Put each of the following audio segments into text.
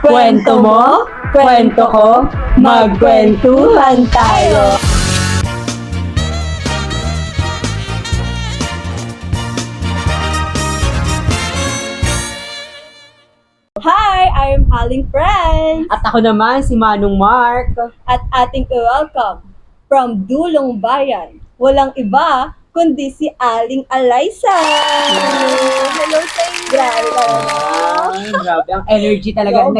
Kwento mo, kwento ko, magkwentuhan tayo. Hi, I'm Aling Friends. At ako naman, si Manong Mark. At ating welcome from Dulong Bayan. Walang iba, kundi si Aling Alyssa. Hello sa inyo. Grabe, ang energy talaga.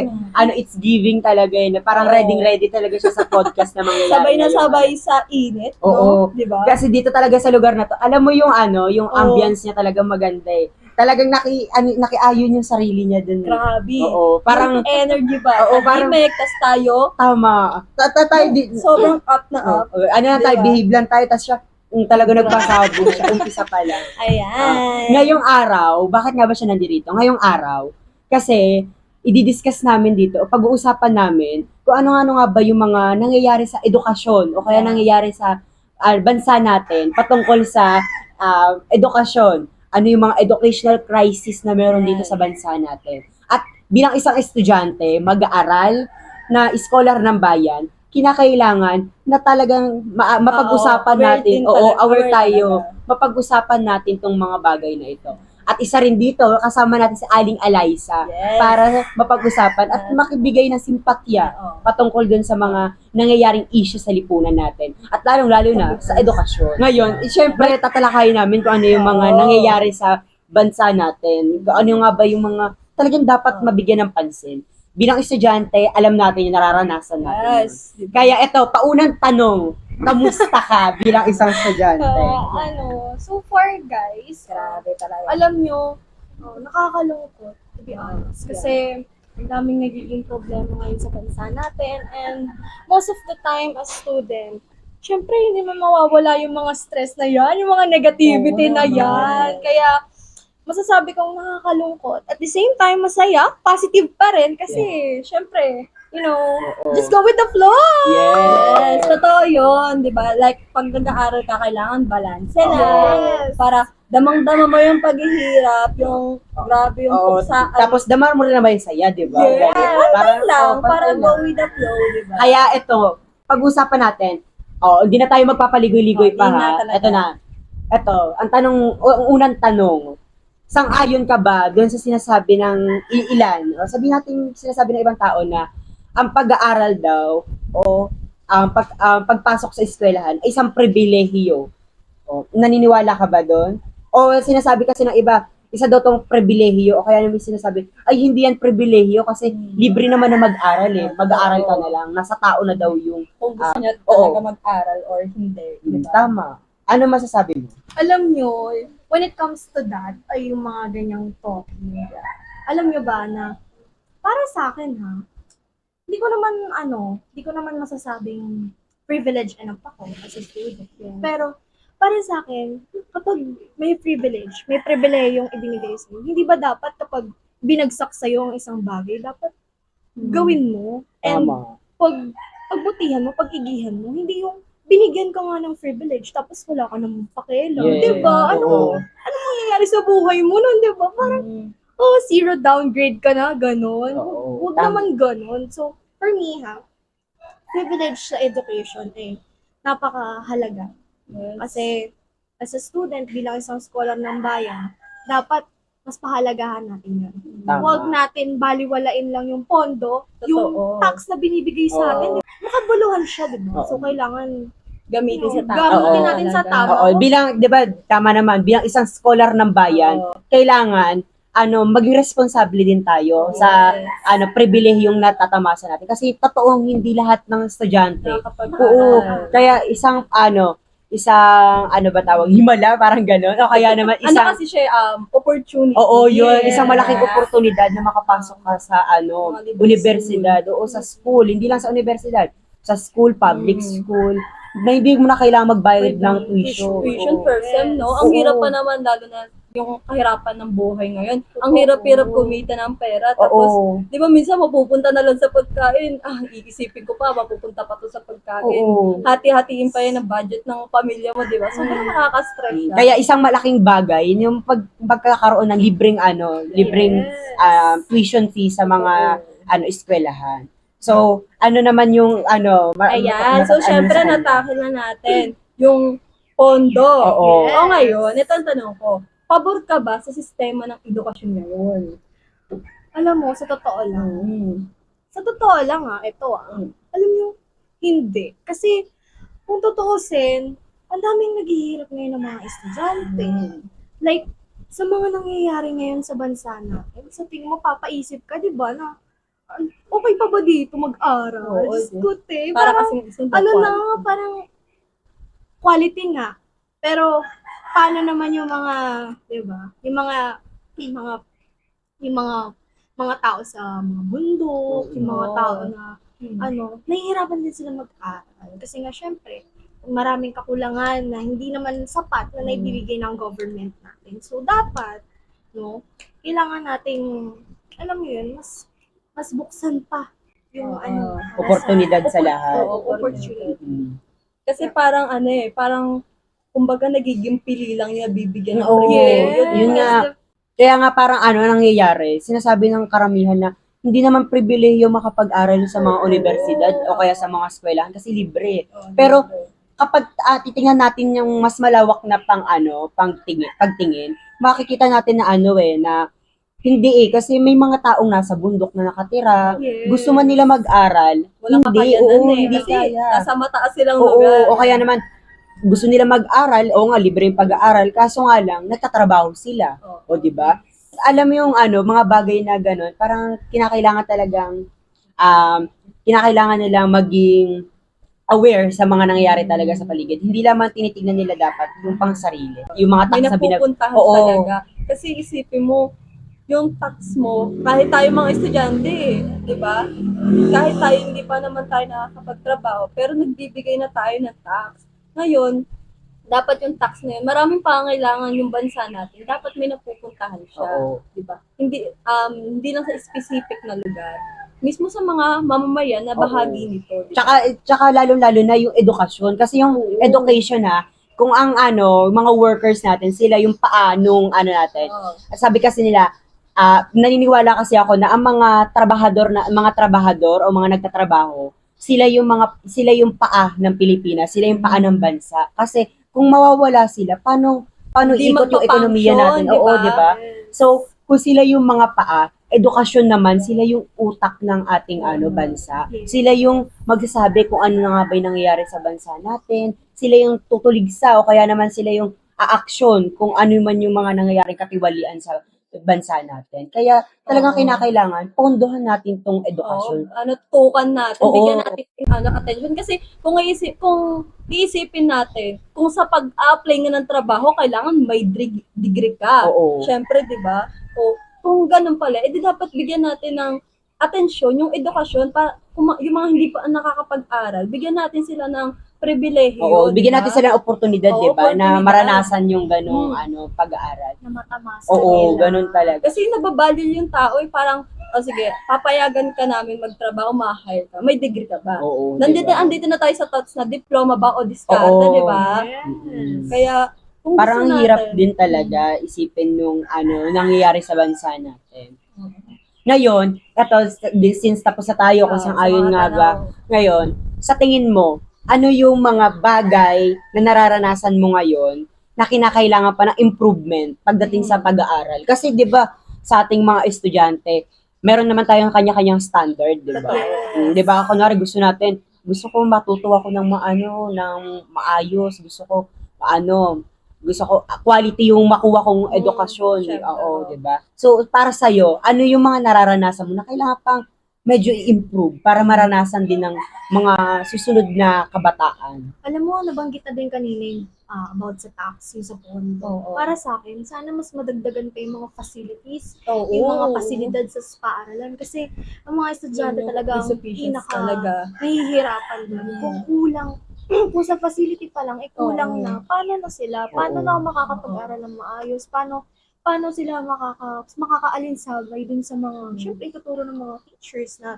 It's giving talaga yun. Parang ready talaga siya sa podcast na mangyayari. Sabay na sabay sa init, Oo. no? Diba? Kasi dito talaga sa lugar na to, alam mo yung yung ambience niya talagang maganda eh. Talagang nakiayon yung sarili niya dun. Grabe. Oo, parang yung energy ba? Oo, parang Tahimik, tas tayo, tama. Tayo sobrang up na up. Ano na tayo, Diba? behave lang tayo, tas siya talaga nagpasabog siya, umpisa pa lang. Ayan. Ngayong araw, bakit nga ba siya nandito? Ngayong araw, kasi i-discuss namin dito, o pag-uusapan namin kung ano-ano nga ba yung mga nangyayari sa edukasyon o kaya nangyayari sa bansa natin patungkol sa edukasyon. Ano yung mga educational crisis na meron dito sa bansa natin. At bilang isang estudyante, mag-aaral na scholar ng bayan, kinakailangan na talagang mapag-usapan natin, aware tayo, mapag-usapan natin tong mga bagay na ito. At isa rin dito, kasama natin si Aling Alyssa para mapag-usapan at makibigay ng simpatya patungkol dun sa mga nangyayaring issue sa lipunan natin. At lalong-lalo na sa edukasyon. Ngayon, syempre, tatalakayin namin kung ano yung mga nangyayari sa bansa natin. Kung ano nga ba yung mga talagang dapat mabigyan ng pansin. Bilang estudyante, alam natin yung nararanasan natin. Yes. Kaya ito, paunang tanong, kamusta ka bilang isang estudyante? So far guys, Grabe talaga. alam nyo, nakakalungkot, to be honest. Kasi, ang daming nagiging problema ngayon sa bansa natin. And most of the time, as student, syempre, hindi man mawawala yung mga stress na yan, yung mga negativity Oo na naman. yan. Kaya, masasabi kong nakakalungkot. At the same time, masaya, positive pa rin. Kasi, syempre, just go with the flow! Yes, totoo yun, di ba? Like, pag nag-aaral ka, kailangan balance lang. Yes. Para damang-dama mo yung paghihirap, yung grabe yung Oo, puksaan. tapos damar mo rin naman yung saya, di ba? Yes, Parang, lang, oo, para pantay go lang. with the flow, di ba? Kaya ito, pag-usapan natin, hindi na tayo magpapaligoy-ligoy pa Hindi na ha. talaga. Ito na. Ito, ang unang tanong, sang-ayon ka ba doon sa sinasabi ng ilan, o sabihin natin sinasabi ng ibang tao na ang pag-aaral daw o ang pagpasok sa eskwelahan ay isang pribilehiyo. O, naniniwala ka ba doon? O sinasabi kasi ng iba, isa daw tong pribilehiyo o kaya naman sinasabi, ay hindi yan pribilehiyo kasi libre naman na mag-aral eh. Mag-aaral ka na lang. Nasa tao na daw yung Kung gusto niya oo. talaga mag-aral or hindi, di ba? Tama. Ano masasabi mo? Alam nyo, when it comes to that, ay yung mga ganyang talking, alam nyo ba na, para sa akin hindi ko naman masasabing privileged enough ako as a student. Pero, para sa akin, kapag may privilege, may pribilehiyong ibinigay sa'yo, hindi ba dapat kapag binagsak sa'yo ang isang bagay, dapat gawin mo? And Tama. pagbutihan mo, pag-igihan mo, hindi yung binigyan ka nga ng privilege, tapos wala ka namang pakialam. Yeah. Diba? Oo. Ano mangyayari sa buhay mo nun, diba? Parang, zero downgrade ka na, ganon. Oo. Huwag Tama. naman ganon. So, for me, privilege sa education napakahalaga. Yes. Kasi, as a student, bilang isang scholar ng bayan, dapat mas pahalagahan natin yun. Tama. Huwag natin baliwalain lang yung pondo, yung Totoo. tax na binibigay sa atin. Makabuluhan siya, diba? So, Oo. kailangan Gamitin sa tao. gamitin Oo. natin sa tama. Oo, bilang, 'di ba, tama naman, bilang isang scholar ng bayan, kailangan maging responsable din tayo sa pribilehiyong natatamasa natin kasi totoong hindi lahat ng estudyante. Oo, kaya isang himala parang gano'n o kaya naman Ano isang kasi siya, opportunity. oo, yun, Yes. isang malaking oportunidad na makapasok ka sa Mga libreng universidad o sa school, hindi lang sa universidad, sa school, public school, na hindi mo na kailangan magbayad ng tuition. Tuition Oo. per sem, no? Ang Oo. hirap pa naman, lalo na yung kahirapan ng buhay ngayon. Ang hirap-hirap kumita ng pera. Tapos, Oo. di ba minsan mapupunta na lang sa pagkain. Iisipin ko pa, mapupunta pa to sa pagkain. Oo. Hati-hatiin pa yan ang budget ng pamilya mo, di ba? So, nakaka-stress siya. Kaya isang malaking bagay yung pagkakaroon ng libreng Yes. tuition fee sa mga eskwelahan. So, ano naman yung Ayan, so syempre natakil na natin yung pondo. Oo. O ngayon, ito ang tanong ko, pabor ka ba sa sistema ng edukasyon ngayon? Alam mo, sa totoo lang, alam niyo, hindi. Kasi, kung tutuusin, ang daming naghihirap ngayon ng mga estudyante. Like, sa mga nangyayari ngayon sa bansa natin, sa tingin mo, papaisip ka, di ba, na okay pa ba dito mag-aral? Oo, Diyos ko, te. Para Parang, kasing isang ano na, parang quality nga. Pero, paano naman yung mga, di ba, yung mga, yung mga tao sa mga bundok, yung mga Oo. tao na, nahihirapan din sila mag-aral. Kasi nga, syempre, maraming kakulangan na hindi naman sapat na naibibigay ng government natin. So, dapat, no, kailangan nating, alam mo yun, mas buksan pa yung Oo. Oportunidad sa lahat. Oo, opportunity. Kasi parang parang kumbaga nagiging pili lang yung bibigyan ng Oo, privilege. yun nga. Kaya nga parang nangyayari, sinasabi ng karamihan na hindi naman pribilehiyo makapag-aral sa mga universidad o kaya sa mga eskwelahan kasi libre. Pero kapag titingnan natin yung mas malawak na pagtingin, makikita natin na na hindi kasi may mga taong nasa bundok na nakatira, Yes. gusto man nila mag-aral, Walang hindi, kakayanan oo, eh. hindi Kasi kaya. nasa mataas silang Oo, lugar. o kaya naman, gusto nila mag-aral, o nga, libre yung pag-aaral, kaso nga lang, nagtatrabaho sila. O, di ba? Alam mo yung mga bagay na gano'n, parang kinakailangan nilang maging aware sa mga nangyayari talaga sa paligid. Hindi lamang tinitignan nila dapat yung pang sarili. Yung mga May tax na napupuntahan Oo. talaga. Kasi isipin mo, yung tax mo, kahit tayo mga estudyante, di ba? Kahit tayo hindi pa naman tayo nakakapagtrabaho, pero nagbibigay na tayo ng tax. Ngayon, dapat yung tax na yun, maraming pangangailangan yung bansa natin, dapat may napupuntahan siya. Oo. Di ba? Hindi lang sa specific na lugar. Mismo sa mga mamamayan na bahagi nito. Di ba? Tsaka lalong-lalo na yung edukasyon. Kasi yung education kung ang mga workers natin, sila yung paanong natin. Oo. Sabi kasi nila, naniniwala kasi ako na ang mga trabahador o mga nagtatrabaho, sila yung paa ng Pilipinas, sila yung paa ng bansa. Kasi kung mawawala sila, paano Hindi ikot yung ekonomiya natin? magpapangsyon, Oo, di ba? di ba? So, kung sila yung mga paa, edukasyon naman, sila yung utak ng ating bansa. Sila yung magsasabi kung ano na nga ba yung nangyayari sa bansa natin. Sila yung tutuligsa o kaya naman sila yung aaksyon kung ano man yung mga nangyayaring katiwalian sa bansa natin. Kaya talagang kinakailangan, pondohan natin tong edukasyon. Tukan natin, Oo. bigyan natin attention. Kasi kung iisipin natin, kung sa pag-apply nga ng trabaho, kailangan may degree ka. Oo. Siyempre, di ba? O, kung ganun pala, edi dapat bigyan natin ng atensyon, yung edukasyon, para yung mga hindi pa nakakapag-aral, bigyan natin sila ng pribilehiyo. Oo, bigyan di ba? natin sila ng oportunidad, Oo, di ba? Na oportunidad. maranasan yung ganong pag-aaral. Na matamasa Oo, nila. ganun talaga. Kasi nababalil yung tao, parang, sige, papayagan ka namin magtrabaho, ma-hire ka, may degree ka ba? Oo, Andito na tayo sa thoughts na diploma ba o diskarte, Oo. di ba? Yes. Kaya, kung Parang gusto natin, hirap din talaga isipin nung nangyayari sa bansa natin. Ngayon, since tapos na tayo kung sa sang-ayon mga nga ba, tanaw. ngayon, sa tingin mo, ano yung mga bagay na nararanasan mo ngayon na kinakailangan pa ng improvement pagdating sa pag-aaral? Kasi 'di ba, sa ating mga estudyante, meron naman tayong kanya-kanyang standard, 'di ba? Yes. 'Di ba? Kunwari gusto ko matuto ako ng maayos, gusto ko quality yung makuha kong edukasyon. syempre, Oo, oo. 'di ba? So, para sa ano yung mga nararanasan mo na kailangan pang medyo i-improve para maranasan din ng mga susunod na kabataan? Alam mo, nabanggit na din kanina yung about sa tax, yung sa pondo. Oo. Para sa akin, sana mas madagdagan pa yung mga facilities, Oo. yung mga pasilidad sa paaralan. Kasi ang mga estudyante Yung talagang insufficient talaga. nahihirapan dun. Kung kulang, kung sa facility pa lang, kulang Oo. na. Paano na sila? Paano Oo. na makakapag-aral ng maayos? Paano sila makakaalinsablay dun sa mga, syempre, ituturo ng mga teachers na.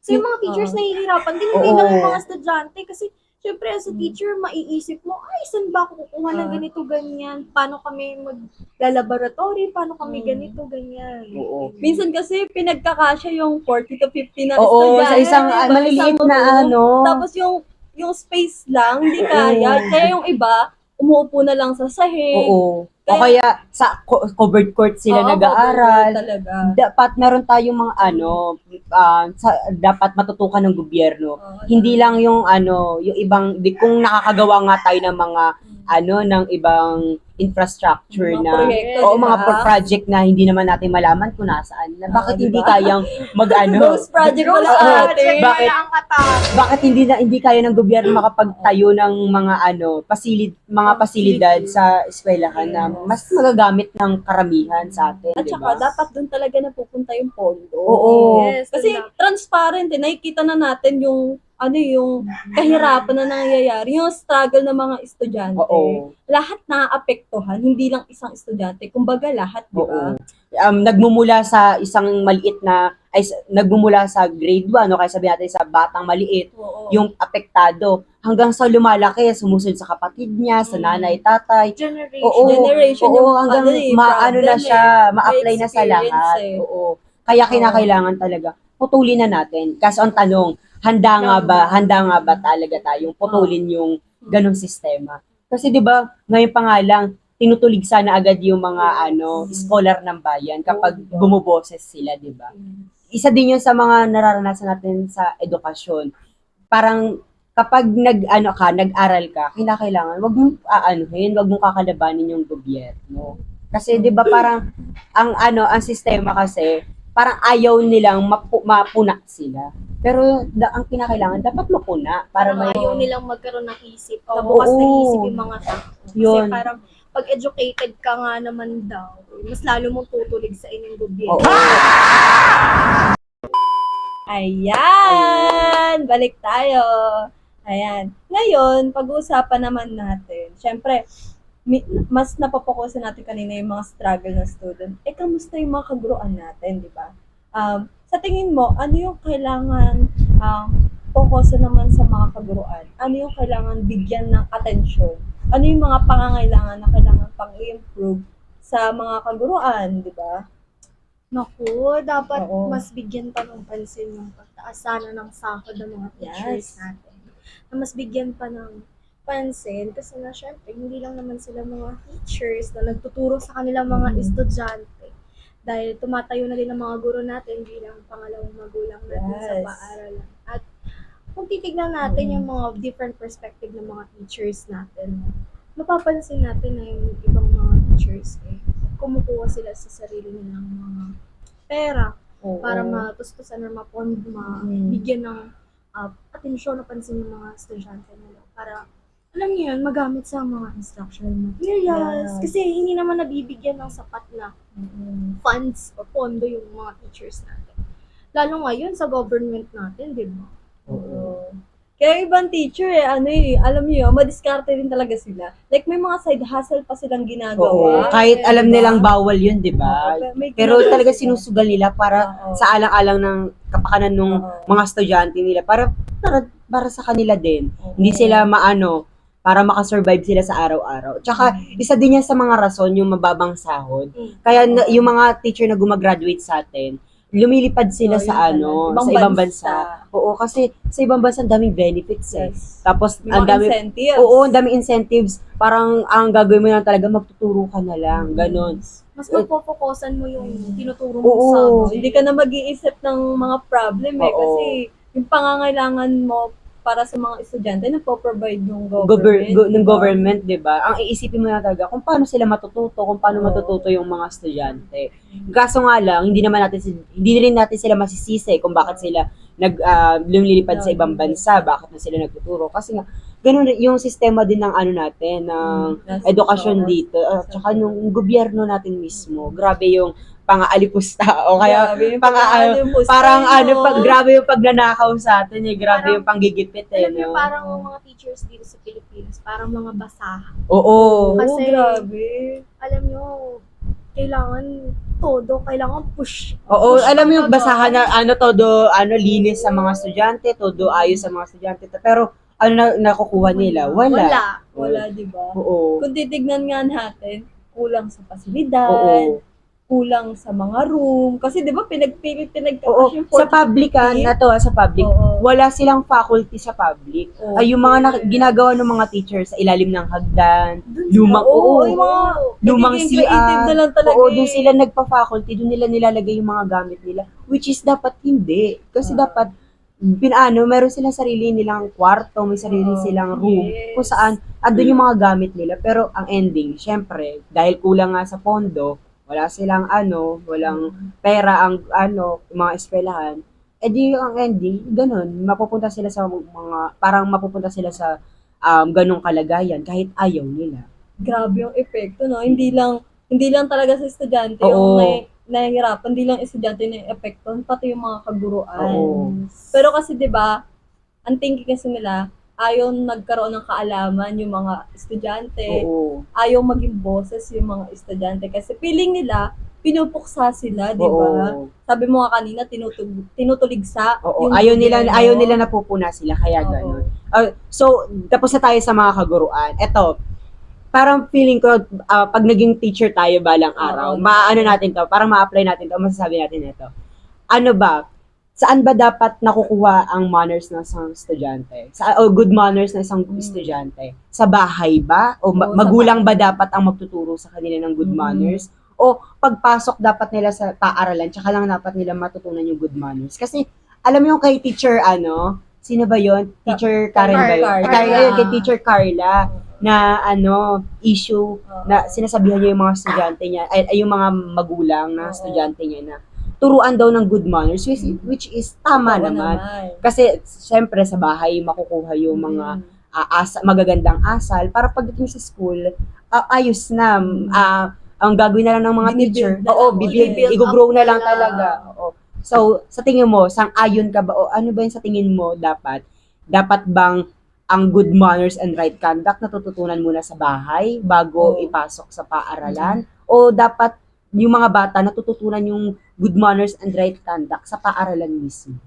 So, yung mga teachers nahihirapan din, hindi Oo. lang yung mga estudyante kasi syempre as a teacher, maiisip mo, ay, saan ba ako kukuha ng ganito, ganyan? Paano kami mag-laboratory? Paano kami ganito, ganyan? Oo. Minsan kasi pinagkakasya yung 40 to 50 na Oo, estudyante. sa isang maliliit na room. ano. Tapos yung space lang, hindi kaya. Kaya yung iba, umuupo na lang sa sahig. Oo. O kaya sa covered court sila Oo, nag-aaral. talaga. Dapat meron tayong mga dapat matutukan ng gobyerno. Oo, Hindi lang yung yung ibang kung nakakagawa nga tayo ng mga ng ibang infrastructure Mga na proyekto, o diba? mga project na hindi naman natin malaman kung nasaan. Na bakit Oo, hindi diba? kayang Ghost project wala Oo, ate. bakit? ang kataas. Bakit hindi kaya ng gobyerno makapagtayo ng mga mga pasilidad sa eskwelahan na mas magagamit ng karamihan sa atin, At di saka, ba? dapat doon talaga napupunta yung pondo. Oo. Yes, Kasi doon transparent nakikita na natin yung yung kahirapan na nangyayari, yung struggle ng mga estudyante. Oo. Lahat naaapektuhan, hindi lang isang estudyante. Kumbaga lahat, di ba? Oo. Nagmumula sa isang maliit na nagmumula sa grade 1 o kaya sabihin natin sa batang maliit Oo. yung apektado hanggang sa lumalaki, sumusunod sa kapatid niya, sa nanay, tatay. generation. Oo, Generation oo, yung hanggang problem na siya, May ma-apply na sa experience lahat. eh. Oo. Kaya kinakailangan talaga putulin na natin. Kaso ang tanong, handa nga ba talaga tayong putulin yung ganong sistema? Kasi 'di ba, ngayon pa nga lang tinutulig sana agad yung mga scholar ng bayan kapag bumuboses sila, 'di ba? Isa din 'yun sa mga nararanasan natin sa edukasyon. Parang kapag nag-aral ka, kinakailangan wag mong wag mong kakalabanin yung gobyerno. Kasi 'di ba parang ang sistema kasi parang ayaw nilang mapuna sila. Pero ang kinakailangan dapat mapuna para Parang may ayaw nilang magkaroon ng isip. Oo. Nabukas ng isip yung mga tao. Kasi Yun. parang pag educated ka nga naman daw, mas lalo mong tutulig sa inyong gobyerno. Oo. Ayan! Balik tayo. Ayan. Ngayon, pag-uusapan naman natin, syempre, mas napapokusan natin kanina yung mga struggle ng student. Kamusta yung mga kaguruan natin, di ba? Sa tingin mo, ano yung kailangan fokusan naman sa mga kaguruan? Ano yung kailangan bigyan ng atensyon? Ano yung mga pangangailangan na kailangan pang i-improve sa mga kaguruan, di ba? Naku, dapat Oo. mas bigyan pa ng pansin yung pagtaas sana ng sahod ng mga teachers Yes. natin. Na mas bigyan pa ng pansin kasi na syempre hindi lang naman sila mga teachers na nagtuturo sa kanilang mga estudyante. Dahil tumatayo na din ang mga guro natin bilang pangalawang magulang natin sa Yes. paaralan. At kung titignan natin yung mga different perspective ng mga teachers natin, mapapansin natin na yung ibang mga teachers kumukuha sila sa sarili nilang mga pera Oo. para matustusan or mabigyan ng atensyon o pansin ng mga estudyante nila para alam niyo yun, magamit sa mga instructional materials. Yes. Kasi hindi naman nabibigyan ng sapat na funds o pondo yung mga teachers natin. Lalo ngayon sa government natin, di ba? Oo. Kaya ibang teacher alam niyo, madiskarte rin talaga sila. Like may mga side hustle pa silang Oo. ginagawa. Kahit alam Diba? nilang bawal 'yun, 'di ba? Oo, may Pero ginagawa talaga sila. sinusugal nila para Oo. sa alang-alang ng kapakanan ng Oo. mga estudyante nila para sa kanila din. Oo. Hindi sila para makasurvive sila sa araw-araw. Tsaka isa din yan sa mga rason yung mababang sahod. Kaya yung mga teacher na gumagraduate sa atin, lumilipad sila Oo, sa yun pala. sa ibang bansa. Oo, kasi sa ibang bansa ang daming benefits Yes. Tapos May ang mga dami incentives. Oo, ang daming incentives. Parang ang gagawin mo lang talaga magtuturo ka na lang, ganon. Mas mapofokusan mo yung tinuturo Oo. mong subject. Hindi ka na mag-iisip ng mga problem Oo. kasi yung pangangailangan mo para sa mga estudyante, nagpo-provide yung government. Ng government, 'di ba? Ang iisipin mo na talaga kung paano sila matututo, kung paano Oo. matututo yung mga estudyante. Kaso nga lang, hindi rin natin sila masisisi kung bakit sila lumilipad sa ibang bansa, bakit na sila nagtuturo. Kasi nga ganun yung sistema din ng natin ng edukasyon dito at saka nung gobyerno natin mismo. Grabe yung pang-aalipusta o kaya Grabe, yung parang no? grabe yung pagnanakaw sa atin grabe Parang- yung panggigipit Alam niyo, no? parang ang mga teachers dito sa Pilipinas, parang mga basahan. Oo. Kasi- grabe. Alam niyo, kailangan push. Oo, Push alam mo yung talaga. basahan na todo linis sa mga estudyante, todo ayos sa mga estudyante. Pero ano nakukuha nila? Wala. Wala, di ba? Oo. Kung titignan nga natin, kulang sa pasilidad, Oo. kulang sa mga room. Kasi di ba pinagtaas Oo. yung Sa 40 to public 50? sa public, Oo. wala silang faculty sa public. Oo. Ay, yung mga ginagawa ng mga teachers sa ilalim ng hagdan, lumang, Oo, oo, yung mga lumang nagiging creative CR. na lang talaga. Oo, doon sila nagpa-faculty, doon nila nilalagay yung mga gamit nila. Which is dapat hindi. Kasi dapat, meron silang sarili nilang kwarto, may sarili silang room, yes. kung saan, andun yung mga gamit nila. Pero ang ending, syempre, dahil kulang nga sa pondo, wala silang walang pera ang yung mga eskwelahan, edi ang ending, ganun, mapupunta sila sa ganung kalagayan kahit ayaw nila. Grabe yung epekto, no? Hindi lang talaga sa estudyante Oo. yung nahihirapan, hindi lang estudyante na epekto, pati yung mga kaguruan. Oo. Pero kasi 'di ba, ang thinking kasi nila, ayaw nagkaroon ng kaalaman yung mga estudyante, Oo. ayaw maging boses yung mga estudyante kasi feeling nila pinupuksa sila, 'di ba? Oo. Sabi mo nga kanina tinutuligsa Oo, yung ayaw gobyerno. nila napupuna sila, kaya Oo. ganun. So, tapos na tayo sa mga kaguruan. Eto, parang feeling ko, pag naging teacher tayo balang araw, Oo. natin to, parang ma-apply natin to, masasabi natin ito. Ano ba, saan ba dapat nakukuha ang manners ng isang estudyante? Good manners ng isang estudyante? Sa bahay ba? O Oo, sa magulang ba dapat ang magtuturo sa kanila ng good manners? O pagpasok dapat nila sa paaralan, tsaka lang dapat nila matutunan yung good manners? Kasi, alam mo yung kay teacher, sino ba yon? Teacher Karen ba yun? Carla. Kay teacher Carla, na issue na sinasabihan niya yung mga estudyante niya, ay yung mga magulang na estudyante niya na turuan daw ng good manners, which is tama Oo naman. Kasi, syempre, sa bahay, makukuha yung mga magagandang asal para pagdating sa school, ayos na. Ang gagawin na lang ng mga teacher, i-grow na lang talaga. Oo. So, sa tingin mo, sang-ayon ka ba, o ano ba yung sa tingin mo dapat bang ang good manners and right conduct natututunan muna sa bahay bago ipasok sa paaralan? O dapat yung mga bata natututunan yung good manners and right conduct sa paaralan mismo?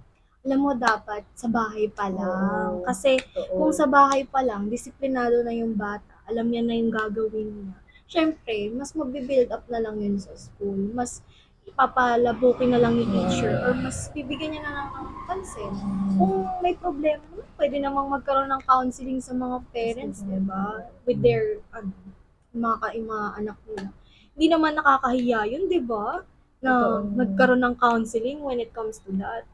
Alam mo, dapat sa bahay pa lang. Oo. Kasi kung sa bahay pa lang, disiplinado na yung bata, alam niya na yung gagawin niya. Siyempre, mas magbe-build up na lang yun sa school. Mas ipapalabukin na lang ni teacher or mas bibigyan niya na lang ng pansin. Kung may problema naman, pwede namang magkaroon ng counseling sa mga parents, di ba? With their, mga anak nila. Hindi naman nakakahiya yun, di ba? Na nagkaroon ng counseling when it comes to that.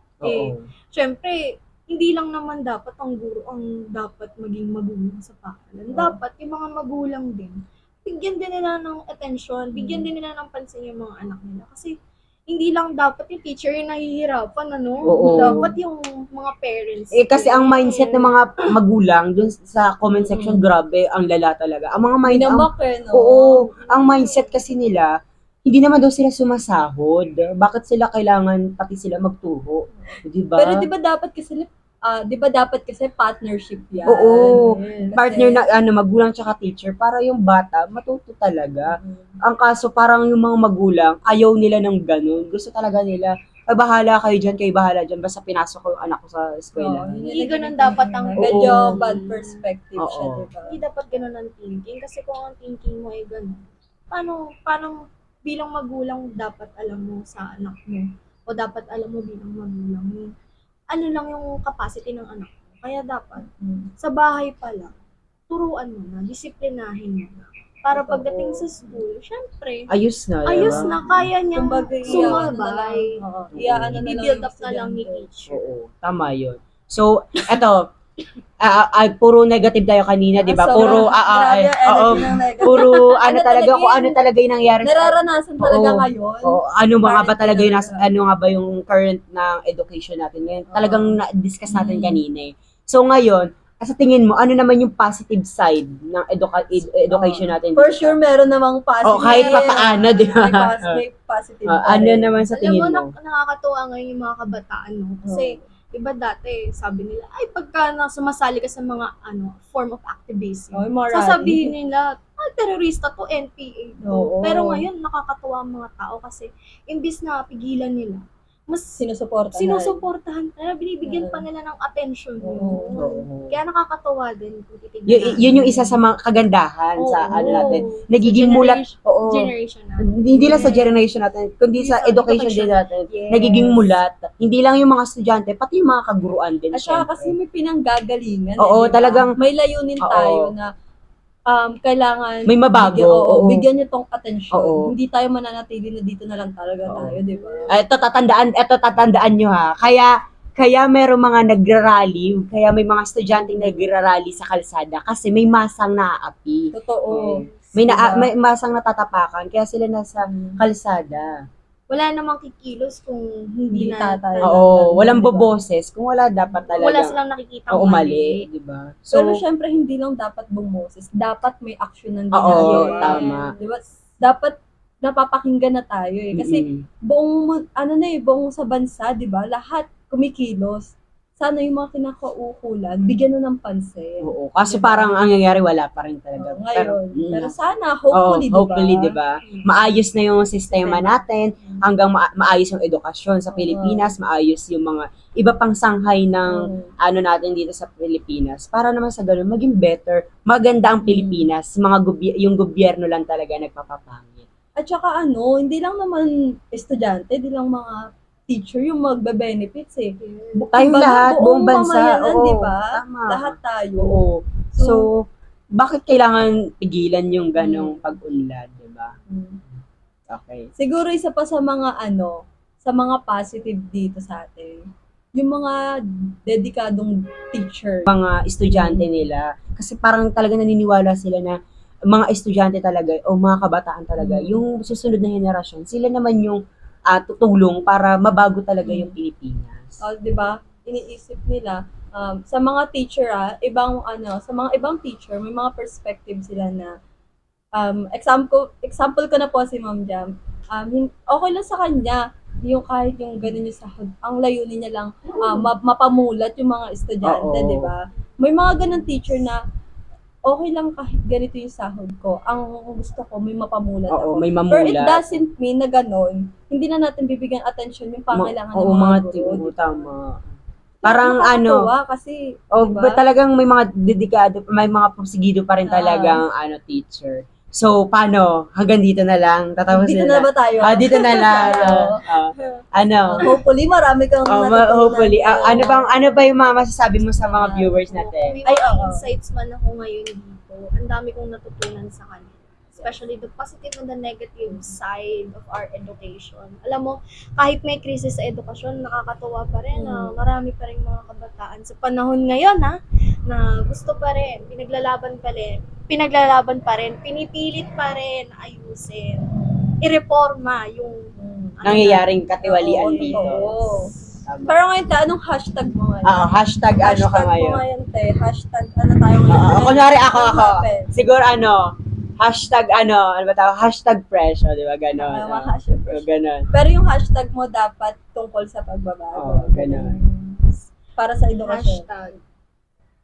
Syempre, hindi lang naman dapat ang guro ang dapat maging magulang sa paaralan. Dapat yung mga magulang din, bigyan din nila ng attention, bigyan din nila ng pansin yung mga anak nila. Kasi hindi lang dapat yung teacher yung nahihirapan, Oo. Dapat yung mga parents. Kasi ang mindset ng mga magulang dun sa comment section, grabe, ang lala talaga. Ang mga ang mindset kasi nila, hindi naman daw sila sumasahod. Bakit sila kailangan pati sila magturo? Di ba? Pero 'di ba dapat kasi partnership 'yan. Oo. Kasi, Partner na magulang tsaka teacher para yung bata matuto talaga. Ang kaso parang yung mga magulang ayaw nila ng ganun. Gusto talaga nila, bahala kayo bahala dyan, basta pinasok ko yung anak ko sa eskwela. Hindi ganun dapat ang medyo bad perspective siya, Oo. 'di ba? Hindi dapat ganun ang thinking. Kasi kung ang thinking mo ay ganun, paano bilang magulang dapat alam mo sa anak mo? O dapat alam mo bilang magulang mo? Ano lang yung capacity ng anak mo? Kaya dapat, sa bahay pa lang, turuan mo na, disiplinahin mo na. Para pagdating sa school, syempre, Ayos na. kaya niyang Kumbaga, sumabay. I-build up na lang ni teacher. Oo, tama yun. So, eto, puro negative tayo kanina, di ba? Puro, puro, kung ano talaga yung nangyari nararanasan talaga Oo. ngayon. ano mga ba talaga yung, ano nga ba yung current ng education natin ngayon? Talagang na-discuss natin kanina eh. So, ngayon, sa tingin mo, ano naman yung positive side ng education natin? For sure, meron namang positive. Kahit papaano, di ba? May positive. Ano naman sa tingin Alam mo? mo, nakakatuwa ngayon yung mga kabataan, no? Kasi, iba dati, sabi nila, ay, pagka sumasali ka sa mga, form of activism, sasabihin nila, terorista to, NPA to. Oo. Pero ngayon, nakakatuwa ang mga tao kasi, imbis na pigilan nila, mas sinusuportahan. na binibigyan pa nila ng attention yun. Oo. Kaya nakakatawa din kung titignan Yun yung isa sa mga kagandahan sa Oo. ano natin. Nagiging mulat. Oo. Generation natin. Hindi lang sa generation natin, kundi sa education din natin. Yes. Nagiging mulat. Hindi lang yung mga estudyante, pati yung mga kaguruan din. At saka syempre. kasi may pinanggagalingan. Oo, diba? talagang- may layunin Oo. tayo na kailangan May mabago, bigyan, oo. bigyan niyo tong atensyon. Oo. Hindi tayo mananatili na dito na lang talaga Oo. tayo, di ba? Ito tatandaan nyo ha. Kaya merong mga nagrarally, kaya may mga estudyante nagrarally sa kalsada kasi may masang naaapi. Totoo. May, Diba? may masang natatapakan, kaya sila nasa kalsada. Wala namang kikilos kung hindi Hindi na tatay. Oo, walang Diba? boboses. Kung wala, dapat talaga. wala silang nakikita Oo, mali. Diba? Pero syempre, hindi lang dapat bumoses. Dapat may aksyonan din Oo, ginagawa. tama. Diba? Dapat napapakinggan na tayo eh. Kasi buong sa bansa, 'di ba? Lahat kumikilos. Sana yung mga kinakaukulan, bigyan na ng pansin. Oo. Kaso Diba? parang ang nangyayari, wala pa rin talaga. Oo, ngayon. mm, Pero sana, hopefully, oo, hopefully, di diba? Maayos na yung sistema natin, hanggang maayos yung edukasyon sa Pilipinas, maayos yung mga iba pang sanghay ng ano natin dito sa Pilipinas. Para naman sa ganun, maging better, maganda ang Pilipinas. Yung gobyerno lang talaga nagpapapangit. At saka hindi lang naman estudyante, hindi lang mga teacher yung magbe-benefits eh. Tayong lahat, buong bansa. Mamayanan, Oo, di ba? tama. Lahat tayo. Oo. So, bakit kailangan pigilan yung ganong pag-unlad, di ba? Okay. Siguro isa pa sa mga sa mga positive dito sa atin, yung mga dedikadong teacher. Mga estudyante nila. Kasi parang talaga naniniwala sila na mga estudyante talaga o mga kabataan talaga, yung susunod na henerasyon, sila naman yung tutulong para mabago talaga yung Pilipinas. Di ba? Iniisip nila sa mga teacher sa mga ibang teacher may mga perspective sila na example ko na po si Ma'am Jam. Okay lang sa kanya yung kahit yung ganun yung sahod. Ang layunin niya lang mapamulat yung mga estudyante, Oo. di ba? May mga ganun teacher na okay lang kahit ganito yung sahod ko. Ang gusto ko, may mapamulat Oo, ako. may But it mamulat. doesn't mean na gano'n, hindi na natin bibigyan attention yung pangailangan ng mga guro. Tama. Parang Nakakatuwa kasi, diba? talagang may mga dedikado, may mga porsigido pa rin talagang teacher. So, paano? Hanggang dito na lang? Tatapusin Dito na ba tayo? dito na lang. Hopefully, marami kang natutunan. Hopefully. Ano ba yung mga masasabi mo sa mga viewers natin? May mga insights man ako ngayon dito. Ang dami kong natutunan sa kanila. Especially the positive and the negative side of our education. Alam mo, kahit may krisis sa edukasyon, nakakatuwa pa rin na marami pa rin mga kabataan sa panahon ngayon na gusto pa rin, pinaglalaban pa rin, pinipilit pa rin ayusin, ireforma yung Nangyayaring katiwalian Oo, dito. oo. Tama. Pero ngayon, anong hashtag mo ngayon? Hashtag ano ka Hashtag ngayon? mo ngayon, te. Hashtag ano tayo ngayon? Kunwari ako. happened? Siguro hashtag ano ba tawag? Hashtag fresh, di ba? Ganon. Mga hashtag. Ganon. Pero yung hashtag mo dapat tungkol sa pagbabago. Ganon. Para sa edukasyon.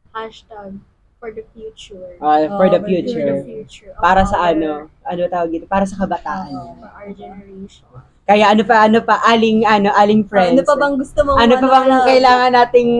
hashtag for the future. For the For the future. future. of Para sa our- ano tawag dito? Para sa kabataan. For our generation. Kaya ano pa, aling friends. Ano pa bang gusto mong Ano pa bang kailangan nating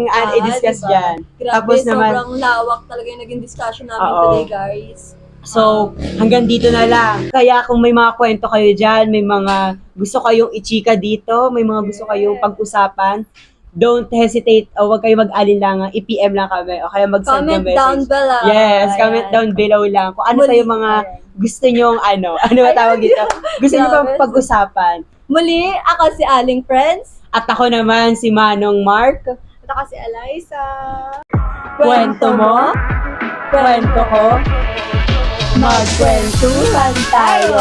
i-discuss diba? dyan? Grabe, Tapos naman- sobrang lawak talaga yung naging discussion namin Oo. today, guys. So, hanggang dito na lang. Kaya kung may mga kwento kayo dyan, may mga gusto kayong ichika dito, may mga gusto kayong pag-usapan, don't hesitate o huwag kayo mag-alinlangan, i-PM lang kami o kaya mag-send Comment ng message. down below. Yes, comment Ayan. down below lang kung ano pa yung mga gusto nyong ano ba tawag dito? Gusto nyo Grabe. pang pag-usapan. Muli, ako si Aling Friends. At ako naman si Manong Mark. At ako si Eliza. Kwento mo, kwento ko, magkwentuhan tayo.